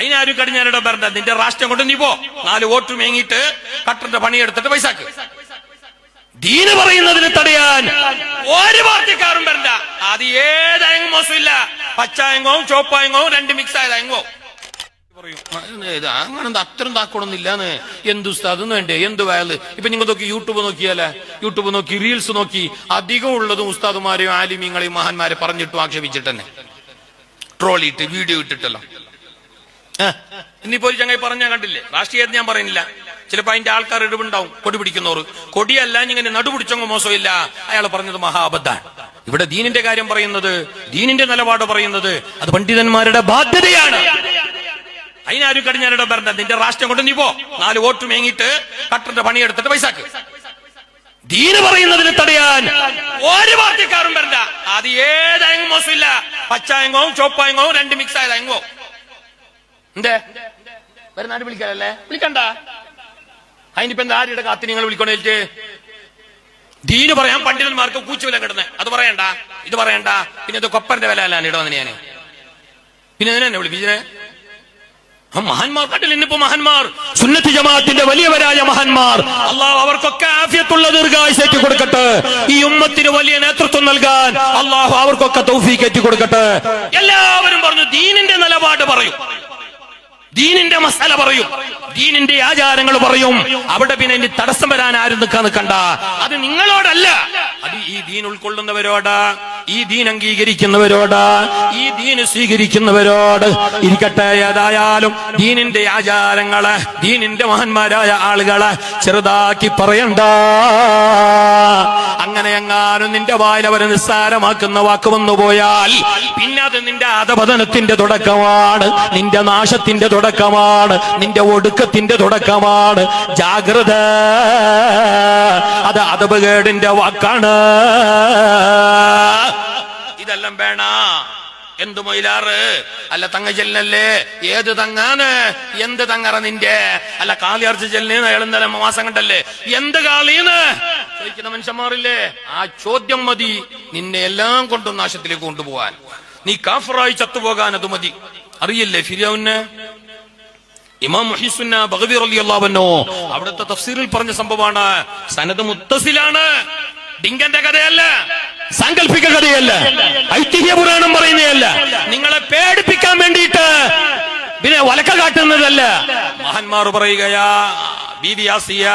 അതിനാരും കടിഞ്ഞാനിടെ വരണ്ട. നിന്റെ രാഷ്ട്രം കൊണ്ട് നീ പോ. 4 വോട്ട് മേങ്ങിയിട്ട് കട്ടറിന്റെ പണിയെടുത്തിട്ട് പൈസാക്ക്. ദീന് പറയുന്നതിന് തടയാൻ ഒരു പാർട്ടിക്കാരും വരണ്ട. അത് ഏതായെങ്കിലും മോശമില്ല. പച്ചായങ്കവും ചോപ്പായങ്കവും 2 മിക്സ് ആയതായങ്കോ അങ്ങനെ അത്രയും താക്കണമെന്നില്ലാന്ന്. എന്ത് ഉസ്താദ് വേണ്ടേ? എന്ത് വയല്? ഇപ്പൊ നിങ്ങൾ നോക്കി യൂട്യൂബ് നോക്കിയാലേ, യൂട്യൂബ് നോക്കി റീൽസ് നോക്കി അധികം ഉള്ളതും ഉസ്താദുമാരെയും ആലിമീങ്ങളെയും മഹാന്മാരെ പറഞ്ഞിട്ടും ആക്ഷേപിച്ചിട്ട് തന്നെ ട്രോളിയിട്ട് വീഡിയോ ഇട്ടിട്ടല്ലോ. ഇന്നിപ്പോ ഒരു ചങ്ങായി പറഞ്ഞാൽ കണ്ടില്ലേ? രാഷ്ട്രീയത്തിൽ ഞാൻ പറയുന്നില്ല, ചിലപ്പോ അതിന്റെ ആൾക്കാർ ഇടിവുണ്ടാവും. കൊടി പിടിക്കുന്നവർ കൊടിയല്ല ഇങ്ങനെ നടുപിടിച്ചങ്ങോ മോശമില്ല. അയാൾ പറഞ്ഞത് മഹാബദ്ധാണ്. ഇവിടെ ദീനിന്റെ കാര്യം പറയുന്നത്, ദീനിന്റെ നിലപാട് പറയുന്നത് അത് പണ്ഡിതന്മാരുടെ ബാധ്യതയാണ്. അതിനാരും കടിഞ്ഞാനിടെ വരണ്ട. നിന്റെ രാഷ്ട്രം കൊണ്ട് നീ പോ. 4 വോട്ട് മേങ്ങിയിട്ട് കട്ടറിന്റെ പണിയെടുത്തിട്ട് പൈസാക്ക്. ദീന് പറയുന്നതിന് തടയാൻ ഒരു പാർട്ടിക്കാരും വരണ്ട. അത് ഏതായെങ്കിലും മോശമില്ല. പച്ചായങ്കവും ചോപ്പായങ്കവും 2 മിക്സ് ആയതായങ്കോ എന്തേ വരുന്നാട് വിളിക്കാനല്ലേ? വിളിക്കണ്ട. അതിനിപ്പോ എന്താ ആരുടെ കാത്തി നിങ്ങൾ വിളിക്കണേറ്റ്? ദീന് പറയാൻ പണ്ഡിതന്മാർക്ക് കൂച്ചുവില കിടന്നേ. അത് പറയണ്ട, ഇത് പറയണ്ട. പിന്നെ ഇത് കൊപ്പറിന്റെ വില അല്ലാണ്ട് ഇടവന്ന് ഞാന് പിന്നെ ഇതിനെ വിളിപ്പിച്ചേ. മഹാന്മാർ കണ്ടില്ല ഇന്നിപ്പോ മഹാന്മാർ, സുന്നത്ത് ജമാഅത്തിന്റെ വലിയവരായ മഹാന്മാർ. അള്ളാഹു അവർക്കൊക്കെ ആഫിയത്തുള്ള ദീർഘായുസ്സേറ്റി കൊടുക്കട്ടെ. ഈ ഉമ്മത്തിന് വലിയ നേതൃത്വം നൽകാൻ അള്ളാഹു അവർക്കൊക്കെ തൗഫീഖ് ഏറ്റി കൊടുക്കട്ടെ. എല്ലാവരും പറഞ്ഞു ദീനിന്റെ നിലപാട് പറയും, ദീനിന്റെ മസാല പറയും, ദീനിന്റെ ആചാരങ്ങൾ പറയും. അവിടെ പിന്നെ ഇനി തടസ്സം വരാൻ ആരും നിൽക്കണ്ട. അത് നിങ്ങളോടല്ല, അത് ഈ ദീൻ ഉൾക്കൊള്ളുന്നവരോട്, ഈ ദീൻ അംഗീകരിക്കുന്നവരോട്, ഈ ദീൻ സ്വീകരിക്കുന്നവരോട് ഇരിക്കട്ടെ. ഏതായാലും ദീനിന്റെ ആചാരങ്ങളെ, ദീനിന്റെ മഹാന്മാരായ ആളുകളെ ചെറുതാക്കി പറയണ്ട. അങ്ങനെ എങ്ങാനും നിന്റെ വായിൽ അവരെ നിസ്സാരമാക്കുന്ന വാക്ക് വന്നുപോയാൽ പിന്നെ അത് നിന്റെ അധപതനത്തിന്റെ തുടക്കമാണ്, നിന്റെ നാശത്തിന്റെ തുടക്കമാണ്, നിന്റെ ഒടുക്കത്തിന്റെ തുടക്കമാണ്. ജാഗ്രത, അത് അധപകേടിന്റെ വാക്കാണ്. ഇതെല്ലാം വേണ. എന്ത് മൊയിലാറ്? അല്ല തങ്ങ ചെല്ലല്ലേ? ഏത് തങ്ങാണ്? എന്ത് തങ്ങറ നിന്റെ? അല്ല കാളിയർച്ച ചെല്ലിന്ന് അയാൾ ഇന്നലെ മാസം കണ്ടല്ലേ? എന്ത് കാളീന്ന് ചോദിക്കുന്ന മനുഷ്യന്മാരില്ലേ? ആ ചോദ്യം മതി നിന്നെ എല്ലാം കൊണ്ടും നാശത്തിലേക്ക് കൊണ്ടുപോകാൻ. നീ കാഫറായി ചത്തുപോകാൻ അത് മതി. അറിയില്ലേ ഫിർഔന്? ഇമാം മുഹീസുന്ന ബഗവി റളിയല്ലാഹു അൻഹു അവിടുത്തെ തഫ്സീറിൽ പറഞ്ഞ സംഭവമാണ്. സനദ് മുത്തസിലാണ്. ഡിങ്കന്റെ കഥയല്ല, സാങ്കല്പിക കഥയല്ല, ഐതിഹ്യ പുരാണം പറയുന്നതല്ല, നിങ്ങളെ പേടിപ്പിക്കാൻ വേണ്ടിയിട്ട് പിന്നെ വലക്ക കാട്ടുന്നതല്ല. മഹാന്മാർ പറയുകയാ, ബീവി ആസിയ